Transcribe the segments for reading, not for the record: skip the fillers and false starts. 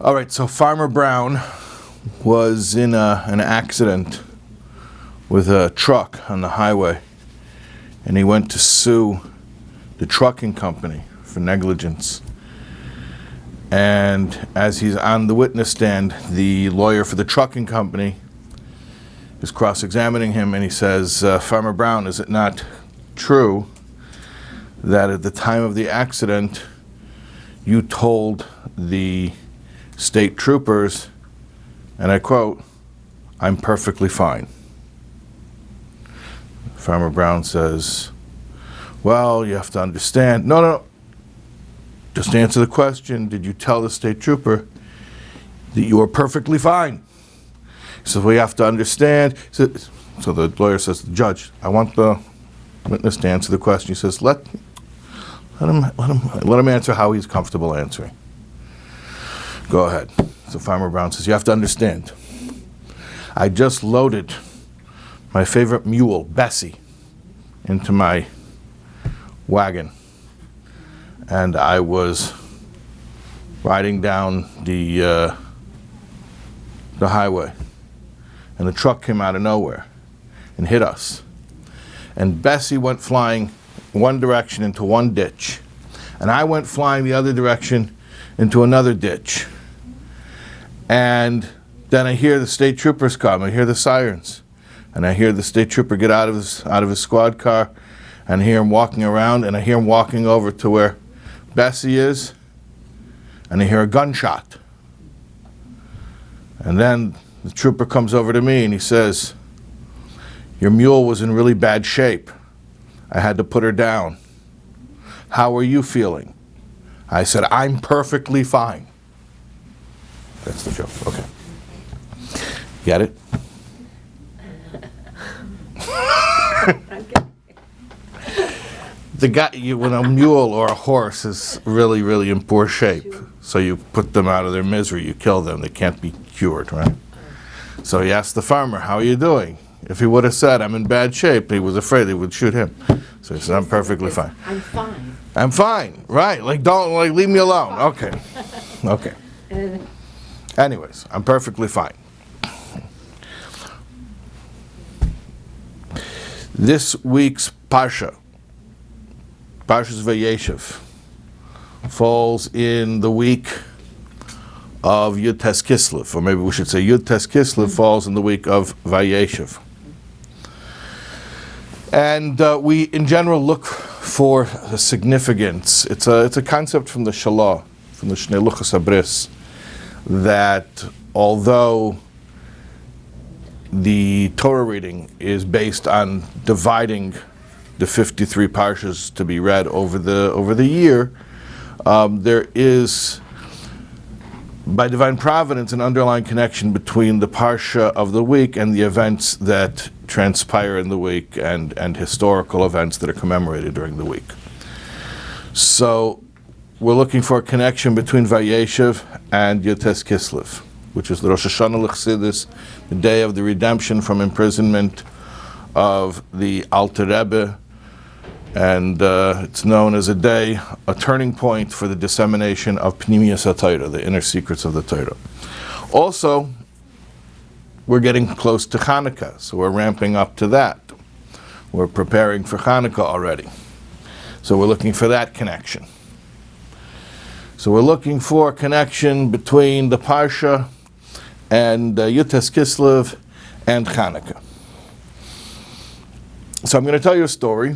All right, so Farmer Brown was in an accident with a truck on the highway, and he went to sue the trucking company for negligence. And as he's on the witness stand, the lawyer for the trucking company is cross-examining him, and he says, Farmer Brown, is it not true that at the time of the accident you told the state troopers, and I quote, "I'm perfectly fine"? Farmer Brown says, well, you have to understand. No. Just answer the question. Did you tell the state trooper that you were perfectly fine? He says, well, you have to understand. So the lawyer says to the judge, I want the witness to answer the question. He says, let him answer how he's comfortable answering. Go ahead. So Farmer Brown says, you have to understand. I just loaded my favorite mule, Bessie, into my wagon, and I was riding down the highway, and the truck came out of nowhere and hit us. And Bessie went flying one direction into one ditch, and I went flying the other direction into another ditch. And then I hear the state troopers come. I hear the sirens, and I hear the state trooper get out of his squad car, and I hear him walking around, and I hear him walking over to where Bessie is, and I hear a gunshot. And then the trooper comes over to me and he says, your mule was in really bad shape. I had to put her down. How are you feeling? I said, I'm perfectly fine. That's the joke. Okay. Get it? The guy, when a mule or a horse is really, really in poor shape, so you put them out of their misery, you kill them, they can't be cured, right? So he asked the farmer, how are you doing? If he would have said, I'm in bad shape, he was afraid they would shoot him. So he said, I'm perfectly fine. I'm fine. I'm fine, right? Leave me alone. Okay. Anyways, I'm perfectly fine. This week's Parsha, Parshas Vayeishev, falls in the week of Yud Tes Kislev, or maybe we should say Yud Tes Kislev falls in the week of Vayeishev. And we, in general, look for the significance. It's a concept from the Shalah, from the Shnei Luchos HaBris, that although the Torah reading is based on dividing the 53 parshas to be read over the year, there is, by divine providence, an underlying connection between the parsha of the week and the events that transpire in the week and historical events that are commemorated during the week. So we're looking for a connection between Vayeishev and Yud Tes Kislev, which is the Rosh Hashanah L'Chassidus, the day of the redemption from imprisonment of the Alter Rebbe, and it's known as a turning point for the dissemination of Pnimiyas HaTorah, the inner secrets of the Torah. Also, we're getting close to Chanukah, so we're ramping up to that. We're preparing for Chanukah already. So we're looking for that connection. So we're looking for a connection between the Parsha and Yud Tes Kislev and Chanukah. So I'm going to tell you a story,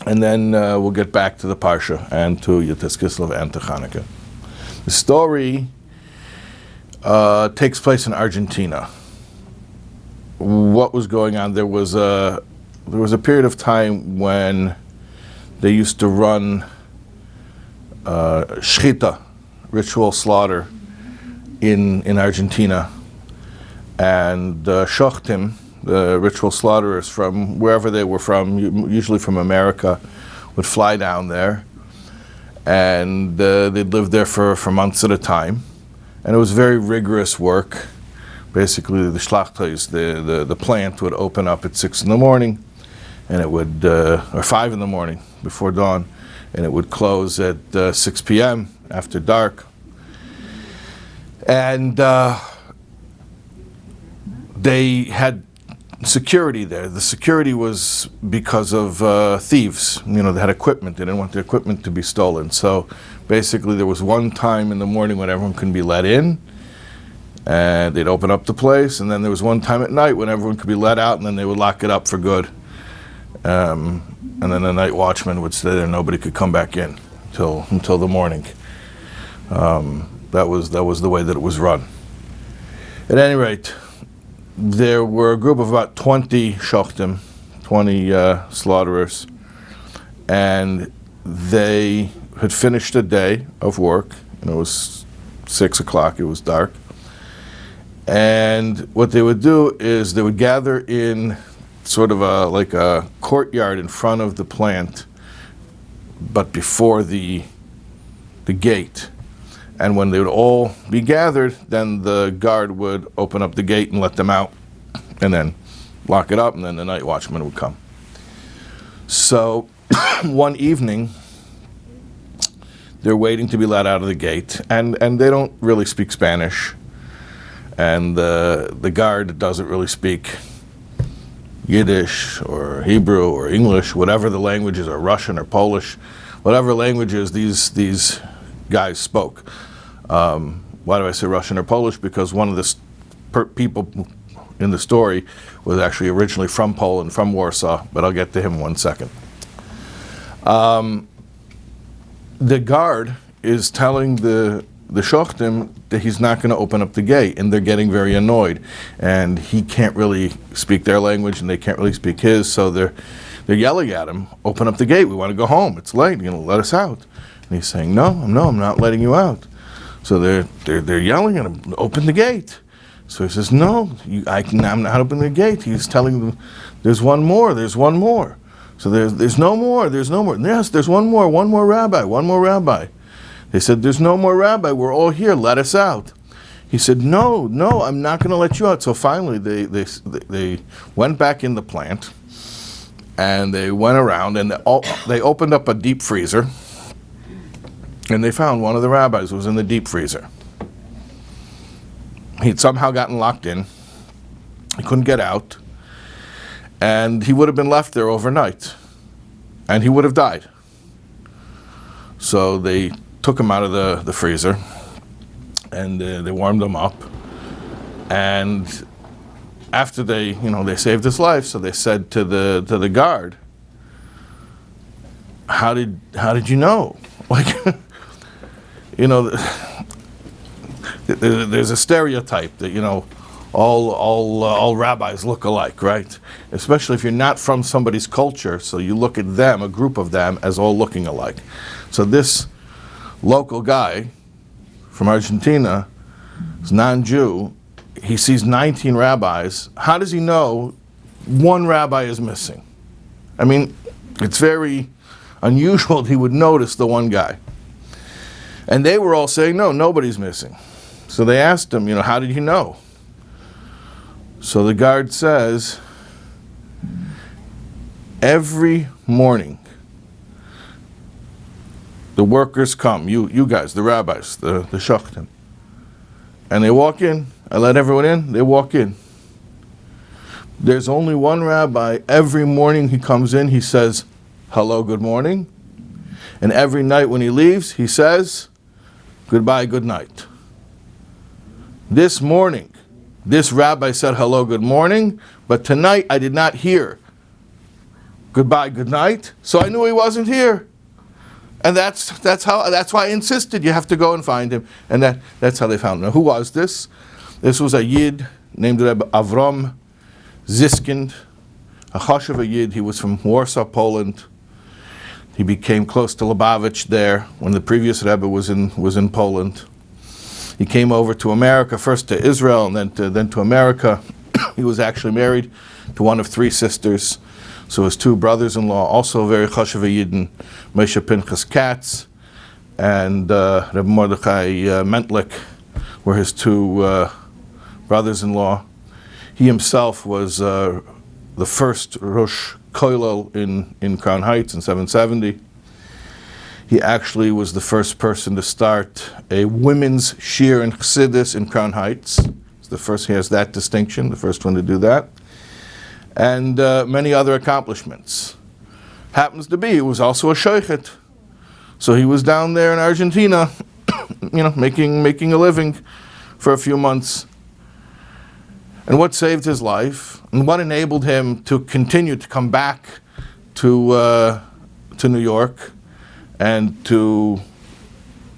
and then we'll get back to the Parsha and to Yud Tes Kislev and to Chanukah. The story takes place in Argentina. What was going on? There was a period of time when they used to run shchita, ritual slaughter, in Argentina, and shochtim, the ritual slaughterers from wherever they were from, usually from America, would fly down there, and they'd live there for months at a time, and it was very rigorous work. Basically, the shlachtais, the plant would open up at 6 in the morning, and it would, or 5 in the morning before dawn, and it would close at 6 p.m. after dark. And they had security there. The security was because of thieves. They had equipment. They didn't want the equipment to be stolen. So basically there was one time in the morning when everyone could be let in, and they'd open up the place, and then there was one time at night when everyone could be let out, and then they would lock it up for good. And then the night watchman would stay there. Nobody could come back in until the morning. That was the way that it was run. At any rate, there were a group of about 20 shochtim, 20 slaughterers, and they had finished a day of work, and it was 6 o'clock, it was dark. And what they would do is they would gather in sort of like a courtyard in front of the plant, but before the gate. And when they would all be gathered, then the guard would open up the gate and let them out, and then lock it up, and then the night watchman would come. So one evening, they're waiting to be let out of the gate, and they don't really speak Spanish, and the guard doesn't really speak Yiddish or Hebrew or English, whatever the languages, or Russian or Polish, whatever languages these guys spoke. Why do I say Russian or Polish? Because one of the people in the story was actually originally from Poland, from Warsaw, but I'll get to him in 1 second. The guard is telling the shochtim that he's not going to open up the gate, and they're getting very annoyed, and he can't really speak their language, and they can't really speak his, so they're yelling at him, "Open up the gate, we want to go home, it's late, let us out." And he's saying, no, I'm not letting you out. So they're yelling at him, "Open the gate." So he says, "No, I'm not opening the gate." He's telling them, "There's one more. So there's no more. Yes, there's one more rabbi. They said, "There's no more rabbi. We're all here. Let us out." He said, "No, I'm not going to let you out." So finally, they went back in the plant, and they went around, and they opened up a deep freezer. And they found one of the rabbis was in the deep freezer. He'd somehow gotten locked in. He couldn't get out. And he would have been left there overnight. And he would have died. So they took him out of the freezer. And they warmed him up. And after they saved his life, so they said to the guard, how did you know? There's a stereotype that all rabbis look alike, right? Especially if you're not from somebody's culture, so you look at them, a group of them, as all looking alike. So this local guy from Argentina, is non-Jew, he sees 19 rabbis. How does he know one rabbi is missing? I mean, it's very unusual that he would notice the one guy. And they were all saying, "No, nobody's missing." So they asked him, "How did you know?" So the guard says, "Every morning, the workers come, you guys, the rabbis, the shochtim, and they walk in. I let everyone in, they walk in. There's only one rabbi. Every morning he comes in, he says, 'Hello, good morning.' And every night when he leaves, he says, 'Goodbye, good night.' This morning, this rabbi said hello, good morning, but tonight I did not hear goodbye, good night, so I knew he wasn't here. And that's why I insisted you have to go and find him." And that's how they found him. Now, who was this? This was a Yid named Rebbe Avram Ziskind, a Choshev Yid. He was from Warsaw, Poland. He became close to Lubavitch there when the previous Rebbe was in Poland. He came over to America, first to Israel and then to America. He was actually married to one of 3 sisters. So his 2 brothers-in-law, also very Choshev Yidden, Moshe Pinchas Katz and Rebbe Mordechai Mentlik, were his 2 brothers-in-law. He himself was the first Rosh Koilel in Crown Heights in 770. He actually was the first person to start a women's shir in Chassidus in Crown Heights. He's the first, he has that distinction, the first one to do that. And many other accomplishments. Happens to be, he was also a shochet. So he was down there in Argentina, making a living for a few months. And what saved his life, and what enabled him to continue to come back to New York and to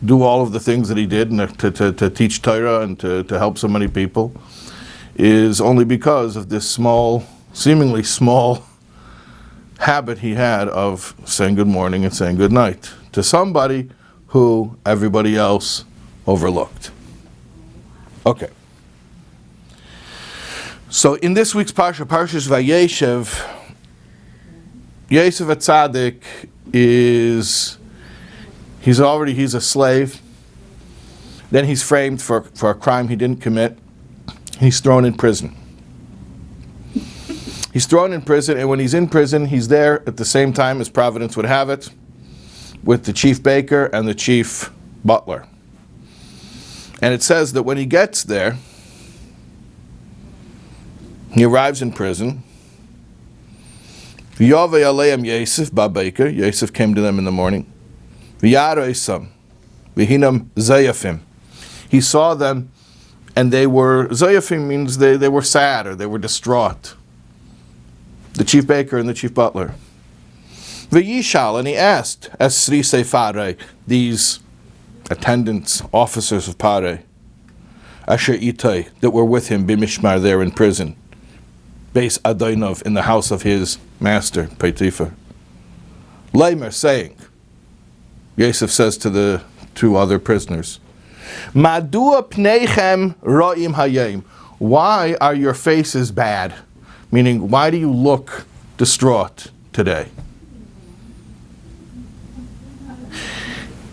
do all of the things that he did, and to teach Torah and to help so many people, is only because of this seemingly small habit he had of saying good morning and saying good night to somebody who everybody else overlooked. Okay. So in this week's Parsha, Parshas Vayeishev, Yosef Tzaddik he's a slave. Then he's framed for a crime he didn't commit. He's thrown in prison. He's thrown in prison, and when he's in prison, he's there at the same time as Providence would have it, with the chief baker and the chief butler. And it says that when he gets there, he arrives in prison. Yosef came to them in the morning. He saw them, and they were, Zayafim means they were sad, or they were distraught. The chief baker and the chief butler. Vayishal, and he asked, Esri Seifare, these attendants, officers of Pare, Asher Itai, that were with him, Bimishmar, there in prison, Beis Adonov, in the house of his master, Potiphar. Leimer, saying, Yosef says to the two other prisoners, Madua pneichem ra'im hayim, why are your faces bad? Meaning, why do you look distraught today?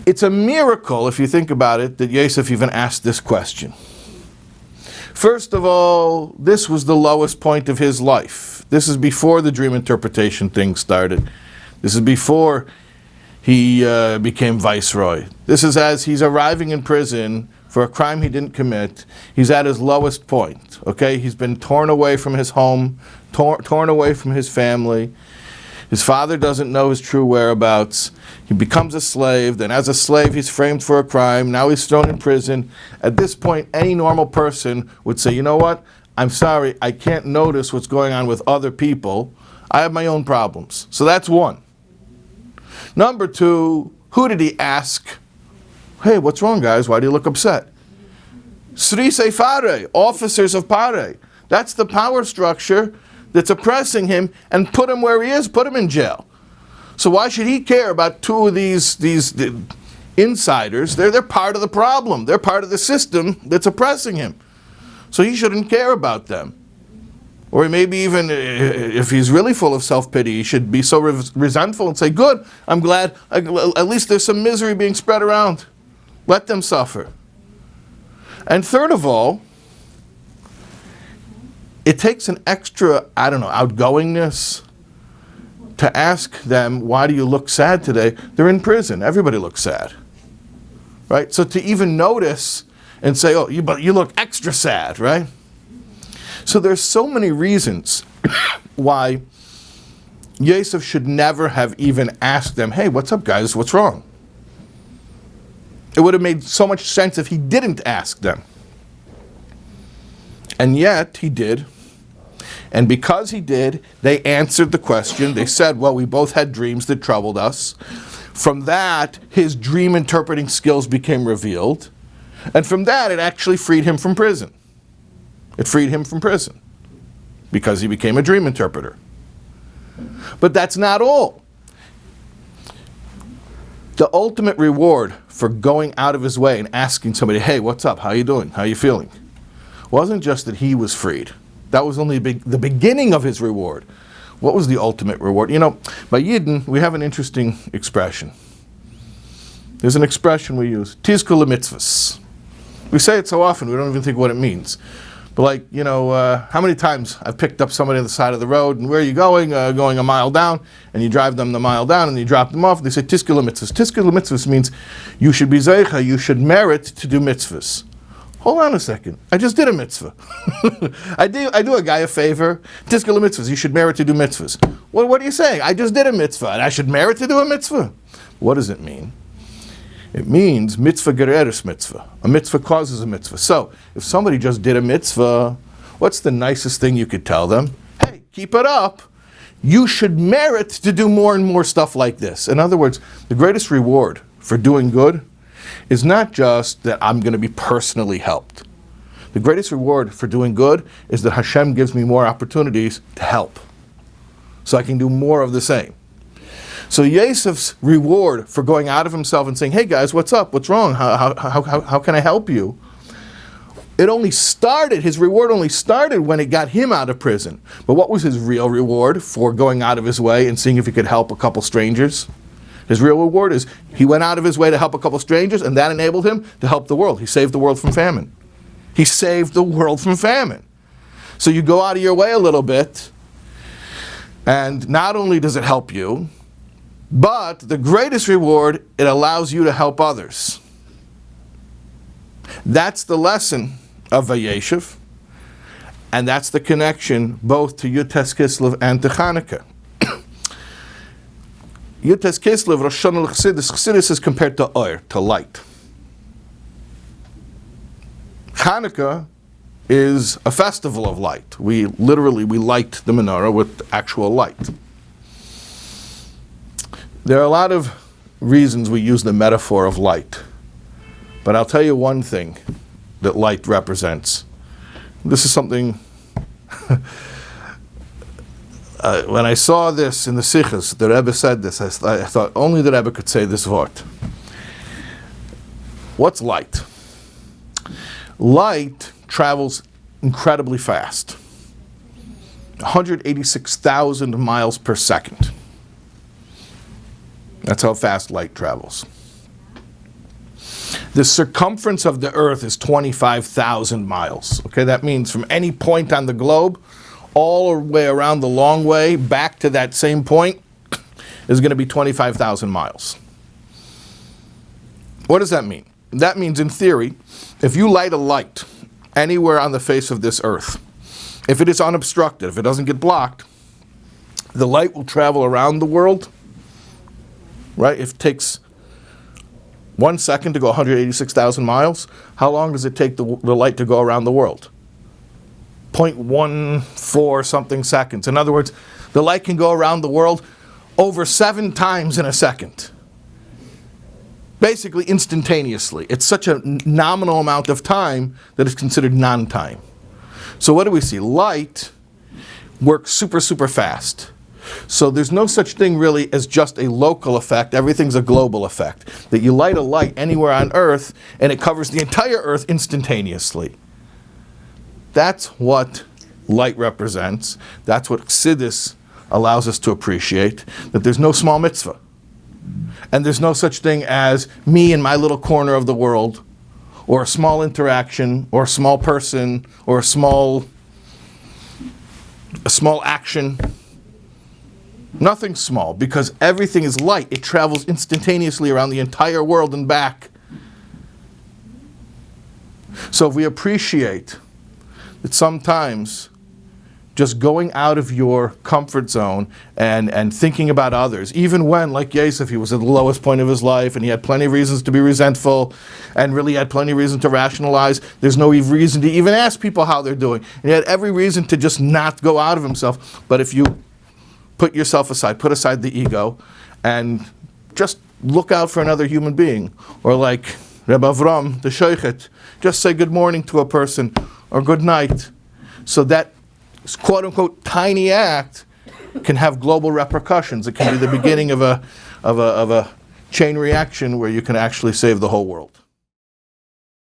It's a miracle, if you think about it, that Yosef even asked this question. First of all, this was the lowest point of his life. This is before the dream interpretation thing started. This is before he became viceroy. This is as he's arriving in prison for a crime he didn't commit. He's at his lowest point, okay? He's been torn away from his home, torn away from his family. His father doesn't know his true whereabouts. He becomes a slave. Then as a slave, he's framed for a crime. Now he's thrown in prison. At this point, any normal person would say, you know what? I'm sorry, I can't notice what's going on with other people. I have my own problems. So that's one. Number two, who did he ask? Hey, what's wrong, guys? Why do you look upset? Sri Seifare, officers of Pare. That's the power structure that's oppressing him, and put him where he is, put him in jail. So why should he care about two of these insiders? They're part of the problem. They're part of the system that's oppressing him. So he shouldn't care about them. Or maybe even, if he's really full of self-pity, he should be so resentful and say, good, I'm glad, at least there's some misery being spread around. Let them suffer. And third of all, it takes an extra, outgoingness to ask them, why do you look sad today? They're in prison. Everybody looks sad. Right? So to even notice and say, oh, you look extra sad, right? So there's so many reasons why Yosef should never have even asked them, hey, what's up, guys? What's wrong? It would have made so much sense if he didn't ask them. And yet, he did. And because he did, they answered the question. They said, well, we both had dreams that troubled us. From that, his dream interpreting skills became revealed. And from that, it actually freed him from prison. It freed him from prison because he became a dream interpreter. But that's not all. The ultimate reward for going out of his way and asking somebody, hey, what's up? How you doing? How you feeling? Wasn't just that he was freed. That was only the beginning of his reward. What was the ultimate reward? By Yidden, we have an interesting expression. There's an expression we use, tizku lemitzvahs. We say it so often, we don't even think what it means. But like, how many times I've picked up somebody on the side of the road, and where are you going? Going a mile down, and you drive them the mile down, and you drop them off, and they say, Tiskele mitzvahs. Tiskele mitzvahs means you should be zeicha, you should merit to do mitzvahs. Hold on a second. I just did a mitzvah. I do a guy a favor. Tiskele mitzvahs, you should merit to do mitzvahs. Well, what are you saying? I just did a mitzvah, and I should merit to do a mitzvah. What does it mean? It means mitzvah gereres mitzvah. A mitzvah causes a mitzvah. So, if somebody just did a mitzvah, what's the nicest thing you could tell them? Hey, keep it up. You should merit to do more and more stuff like this. In other words, the greatest reward for doing good is not just that I'm going to be personally helped. The greatest reward for doing good is that Hashem gives me more opportunities to help, so I can do more of the same. So Yosef's reward for going out of himself and saying, hey guys, what's up? What's wrong? How can I help you? His reward only started when it got him out of prison. But what was his real reward for going out of his way and seeing if he could help a couple strangers? His real reward is he went out of his way to help a couple strangers, and that enabled him to help the world. He saved the world from famine. He saved the world from famine. So you go out of your way a little bit, and not only does it help you, but the greatest reward, it allows you to help others. That's the lesson of Vayeishev, and that's the connection both to Yutes Kislev and to Chanukah. Yutes Kislev, Rosh Hashanah L'Chassidus, Chassidus is compared to oir, to light. Chanukah is a festival of light. We light the menorah with actual light. There are a lot of reasons we use the metaphor of light, but I'll tell you one thing that light represents. This is something, when I saw this in the Sichos, the Rebbe said this, I thought only the Rebbe could say this word. What's light? Light travels incredibly fast, 186,000 miles per second. That's how fast light travels. The circumference of the earth is 25,000 miles. Okay, that means from any point on the globe, all the way around the long way, back to that same point, is going to be 25,000 miles. What does that mean? That means, in theory, if you light a light anywhere on the face of this earth, if it is unobstructed, if it doesn't get blocked, the light will travel around the world. Right? If it takes 1 second to go 186,000 miles, how long does it take the light to go around the world? 0.14 something seconds. In other words, the light can go around the world over 7 times in a second. Basically instantaneously. It's such a nominal amount of time that it's considered non-time. So what do we see? Light works super, super fast. So there's no such thing really as just a local effect. Everything's a global effect. That you light a light anywhere on Earth and it covers the entire Earth instantaneously. That's what light represents. That's what Chassidus allows us to appreciate. That there's no small mitzvah. And there's no such thing as me in my little corner of the world, or a small interaction, or a small person, or a small action. Nothing small, because everything is light. It travels instantaneously around the entire world and back. So if we appreciate that sometimes just going out of your comfort zone and thinking about others, even when, like Yosef, he was at the lowest point of his life and he had plenty of reasons to be resentful and really had plenty of reason to rationalize. There's no reason to even ask people how they're doing. And he had every reason to just not go out of himself. But if you put yourself aside, put aside the ego, and just look out for another human being, or like Reb Avram, the Sheikhet, just say good morning to a person, or good night, so that quote-unquote tiny act can have global repercussions. It can be the beginning of a chain reaction where you can actually save the whole world.